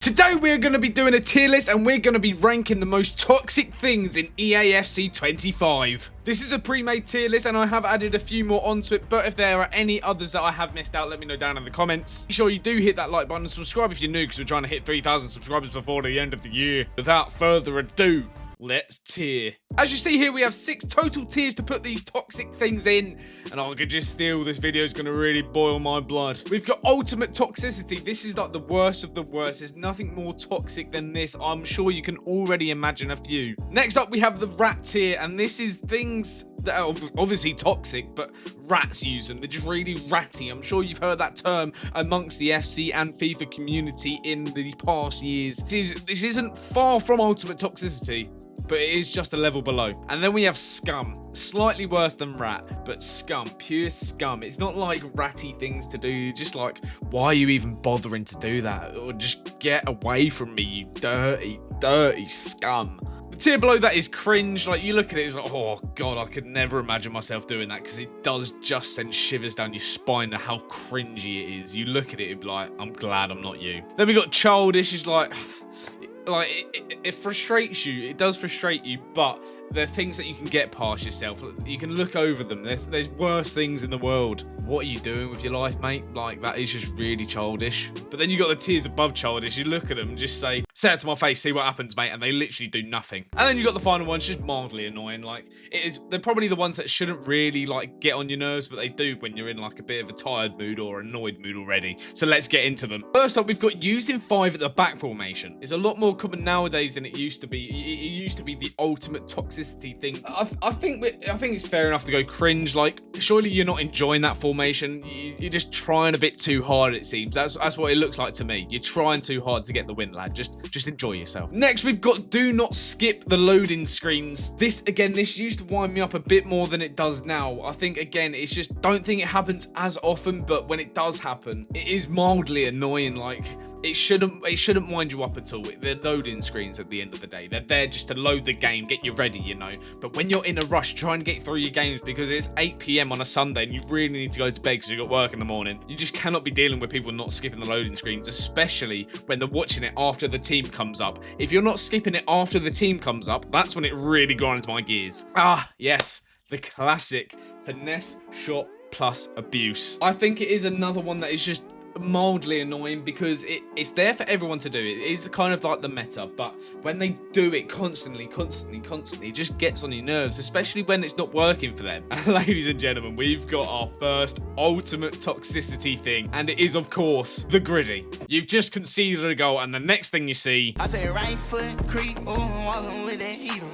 Today we're going to be doing a tier list and we're going to be ranking the most toxic things in EAFC 25. This is a pre-made tier list and I have added a few more onto it, but if there are any others that I have missed out, let me know down in the comments. Be sure you do hit that like button and subscribe if you're new, because we're trying to hit 3,000 subscribers before the end of the year. Without further ado, let's tier. As you see here, we have 6 total tiers to put these toxic things in, and I can just feel this video is going to really boil my blood. We've got ultimate toxicity. This is like the worst of the worst. There's nothing more toxic than this. I'm sure you can already imagine a few. Next up, we have the rat tier, and this is things that are obviously toxic, but rats use them. They're just really ratty. I'm sure you've heard that term amongst the FC and FIFA community in the past years. This isn't far from ultimate toxicity, but it is just a level below. And then we have scum. Slightly worse than rat, but scum. Pure scum. It's not like ratty things to do. You're just like, why are you even bothering to do that? Or just get away from me, you dirty, dirty scum. The tier below that is cringe. Like, you look at it, it's like, oh god, I could never imagine myself doing that, because it does just send shivers down your spine at how cringy it is. You look at it and be like, I'm glad I'm not you. Then we got childish. Is like it frustrates you. It does frustrate you, but there are things that you can get past yourself. You can look over them. There's worse things in the world. What are you doing with your life, mate? Like, that is just really childish. But then you got the tiers above childish. You look at them and just say it to my face, see what happens, mate, and they literally do nothing. And then you got the final ones, just mildly annoying. Like, they're probably the ones that shouldn't really like get on your nerves, but they do when you're in like a bit of a tired mood or annoyed mood already. So let's get into them. First up, we've got using 5 at the back formation. It's a lot more common nowadays than it used to be. It used to be the ultimate toxicity thing. I think it's fair enough to go cringe. Like, surely you're not enjoying that formation. You're just trying a bit too hard, it seems. That's what it looks like to me. You're trying too hard to get the win, lad. Just enjoy yourself. Next, we've got do not skip the loading screens. This used to wind me up a bit more than it does now. I think, again, it's just, don't think it happens as often, but when it does happen, it is mildly annoying. Like, it shouldn't wind you up at all. They're loading screens at the end of the day. They're there just to load the game, get you ready, you know. But when you're in a rush, try and get through your games, because it's 8 PM on a Sunday and you really need to go to bed because you've got work in the morning. You just cannot be dealing with people not skipping the loading screens, especially when they're watching it after the team comes up. If you're not skipping it after the team comes up, that's when it really grinds my gears. Ah, yes, the classic finesse shot plus abuse. I think it is another one that is just mildly annoying, because it's there for everyone to do. It is kind of like the meta, but when they do it constantly, it just gets on your nerves, especially when it's not working for them. And ladies and gentlemen, we've got our first ultimate toxicity thing, and it is, of course, the griddy. You've just conceded a goal, and the next thing you see, I say right foot creep, walking with that heater.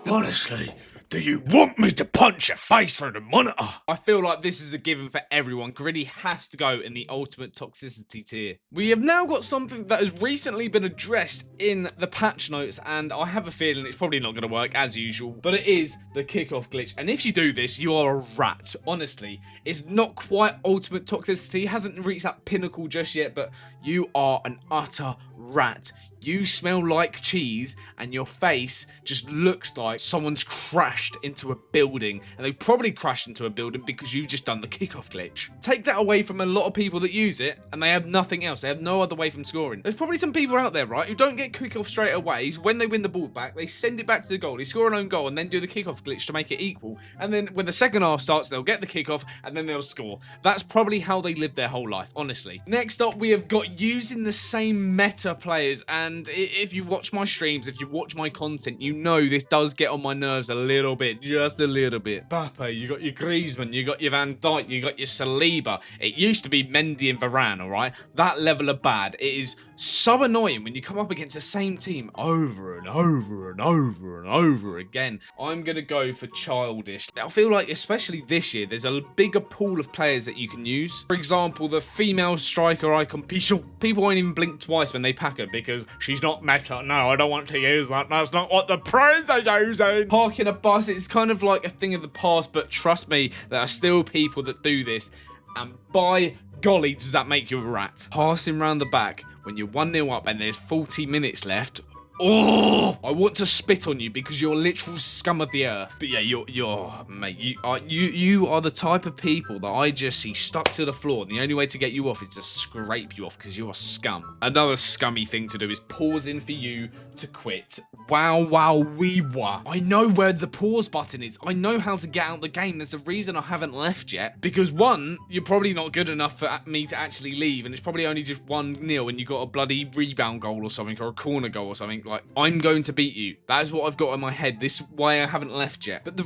Honestly, do you want me to punch your face through the monitor? I feel like this is a given for everyone. Griddy has to go in the ultimate toxicity tier. We have now got something that has recently been addressed in the patch notes, and I have a feeling it's probably not going to work as usual, but it is the kickoff glitch. And if you do this, you are a rat. Honestly, it's not quite ultimate toxicity. It hasn't reached that pinnacle just yet, but you are an utter rat. You smell like cheese, and your face just looks like someone's crashed into a building, and they've probably crashed into a building because you've just done the kickoff glitch. Take that away from a lot of people that use it, and they have nothing else. They have no other way from scoring. There's probably some people out there, right, who don't get kickoff straight away. So when they win the ball back, they send it back to the goal. They score an own goal and then do the kickoff glitch to make it equal. And then when the second half starts, they'll get the kickoff and then they'll score. That's probably how they live their whole life, honestly. Next up, we have got using the same meta players, and if you watch my streams, if you watch my content, you know this does get on my nerves a little bit, just a little bit. Mbappe, you got your Griezmann, you got your Van Dijk, you got your Saliba. It used to be Mendy and Varane, all right? That level of bad. It is so annoying when you come up against the same team over and over and over and over again. I'm going to go for childish. I feel like, especially this year, there's a bigger pool of players that you can use. For example, the female striker icon, people won't even blink twice when they pack her because she's not meta. No, I don't want to use that. That's not what the pros are using. Parking a bus, it's kind of like a thing of the past, but trust me, there are still people that do this. And by golly, does that make you a rat. Passing round the back when you're 1-0 up and there's 40 minutes left. Oh, I want to spit on you because you're literal scum of the earth. But yeah, you're mate. You are the type of people that I just see stuck to the floor. And the only way to get you off is to scrape you off because you're a scum. Another scummy thing to do is pausing for you to quit. Wow, wee wah. I know where the pause button is. I know how to get out the game. There's a reason I haven't left yet. Because one, you're probably not good enough for me to actually leave, and it's probably only just 1-0, and you got a bloody rebound goal or something, or a corner goal or something. Like, I'm going to beat you. That is what I've got in my head. This is why I haven't left yet. But the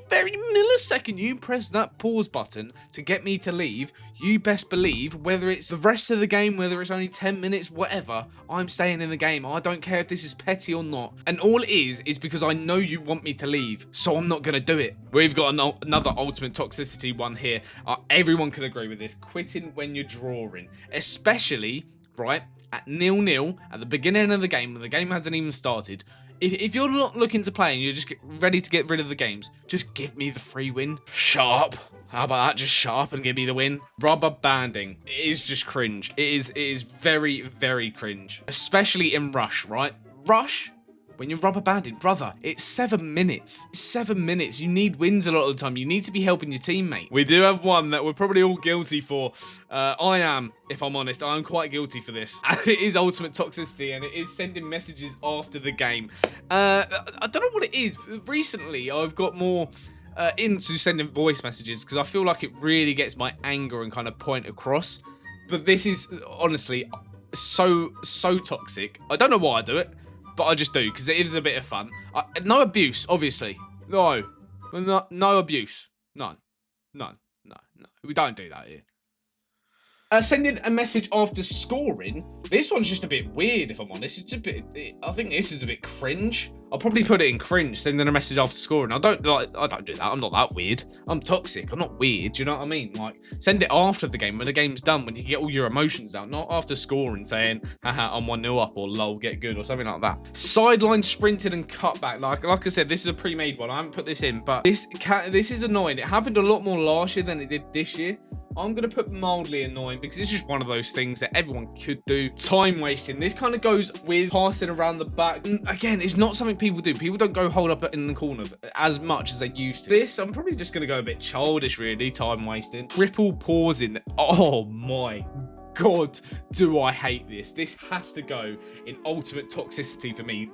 very millisecond you press that pause button to get me to leave, you best believe, whether it's the rest of the game, whether it's only 10 minutes, whatever, I'm staying in the game. I don't care if this is petty or not. And all it is because I know you want me to leave, so I'm not going to do it. We've got another ultimate toxicity one here. Everyone can agree with this. Quitting when you're drawing, especially, right, at 0-0 at the beginning of the game when the game hasn't even started. If you're not looking to play and you're just ready to get rid of the games, just give me the free win. Sharp. How about that? Just sharp and give me the win. Rubber banding. It is just cringe. It is very cringe. Especially in Rush, right? Rush, when you're rubber banding, brother, it's 7 minutes. It's 7 minutes. You need wins a lot of the time. You need to be helping your teammate. We do have one that we're probably all guilty for. I am, if I'm honest. I'm quite guilty for this. It is ultimate toxicity, and it is sending messages after the game. I don't know what it is. Recently, I've got more into sending voice messages because I feel like it really gets my anger and kind of point across. But this is, honestly, so toxic. I don't know why I do it, but I just do because it is a bit of fun. No abuse, obviously. No abuse. None. We don't do that here. Sending a message after scoring. This one's just a bit weird, if I'm honest. It's just a bit. I think this is a bit cringe. I'll probably put it in cringe. Sending a message after scoring. I don't do that. I'm not that weird. I'm toxic. I'm not weird. Do you know what I mean? Like, send it after the game when the game's done, when you get all your emotions out, not after scoring, saying, "Haha, I'm 1-0 up," or "Lol, get good," or something like that. Sideline sprinted and cutback. Like I said, this is a pre-made one. I haven't put this in, but this is annoying. It happened a lot more last year than it did this year. I'm going to put mildly annoying because it's just one of those things that everyone could do. Time wasting. This kind of goes with passing around the back. And again, it's not something people do. People don't go hold up in the corner as much as they used to. This, I'm probably just going to go a bit childish, really. Time wasting. Triple pausing. Oh my God, do I hate this. This has to go in ultimate toxicity for me.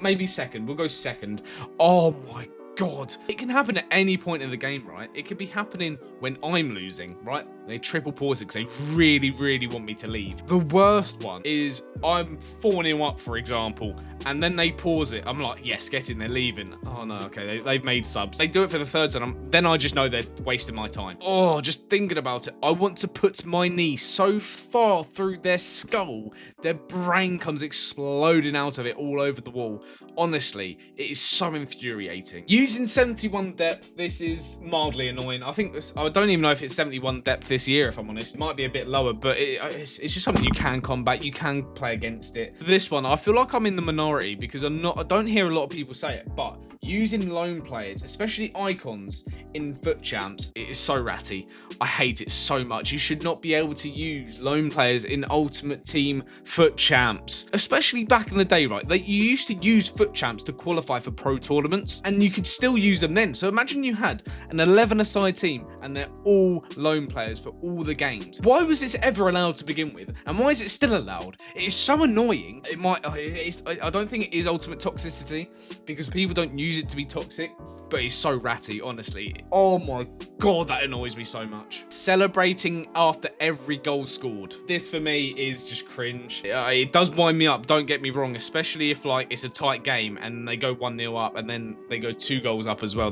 Maybe second. We'll go second. Oh my God. It can happen at any point in the game, right? It could be happening when I'm losing, right? They triple pause it because they really want me to leave. The worst one is I'm 4-0 up, for example, and then they pause it. I'm like, yes, get in, they're leaving. Oh no, okay, they've made subs. They do it for the third time, then I just know they're wasting my time. Oh, just thinking about it, I want to put my knee so far through their skull, their brain comes exploding out of it all over the wall. Honestly, it is so infuriating. Using 71 depth, this is mildly annoying. I don't even know if it's 71 depth this year, if I'm honest. It might be a bit lower, but it's just something you can combat. You can play against it. For this one, I feel like I'm in the minority because I don't hear a lot of people say it, but using lone players, especially icons in foot champs, it is so ratty. I hate it so much. You should not be able to use lone players in ultimate team foot champs, especially back in the day, right? You used to use foot champs to qualify for pro tournaments, and you could still use them then. So imagine you had an 11-a-side team and they're all lone players for all the games. Why was this ever allowed to begin with? And why is it still allowed? It is so annoying. I don't think it is ultimate toxicity because people don't use it to be toxic, but it's so ratty, honestly. Oh my God, that annoys me so much. Celebrating after every goal scored. This for me is just cringe. It does wind me up, don't get me wrong, especially if like it's a tight game and they go 1-0 up and then they go 2 goals up as well.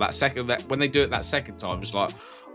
When they do it that second time, it's like,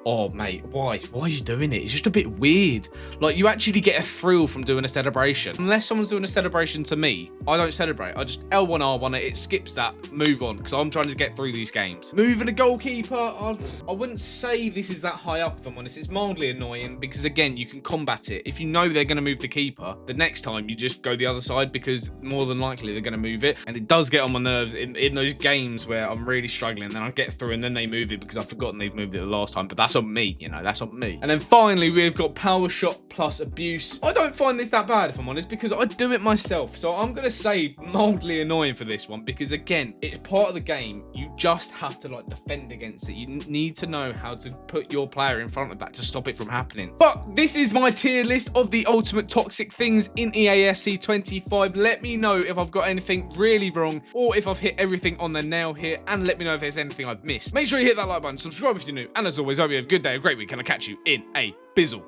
oh mate, why are you doing it? It's just a bit weird. Like, you actually get a thrill from doing a celebration. Unless someone's doing a celebration to me, I don't celebrate. I just L1 R1 it skips that, move on, because I'm trying to get through these games. Moving a goalkeeper, I wouldn't say this is that high up, if I'm honest. It's mildly annoying because again, you can combat it. If you know they're going to move the keeper, the next time you just go the other side because more than likely they're going to move it. And it does get on my nerves in those games where I'm really struggling, then I get through and then they move it because I've forgotten they've moved it the last time. But that's on me, you know, that's on me. And then finally, we've got power shot plus abuse. I don't find this that bad, if I'm honest, because I do it myself. So I'm going to say mildly annoying for this one, because again, it's part of the game. You just have to like defend against it. You need to know how to put your player in front of that to stop it from happening. But this is my tier list of the ultimate toxic things in EAFC 25. Let me know if I've got anything really wrong, or if I've hit everything on the nail here, and let me know if there's anything I've missed. Make sure you hit that like button, subscribe if you're new, and as always, I hope you have a good day, a great week, and I'll catch you in a bizzle.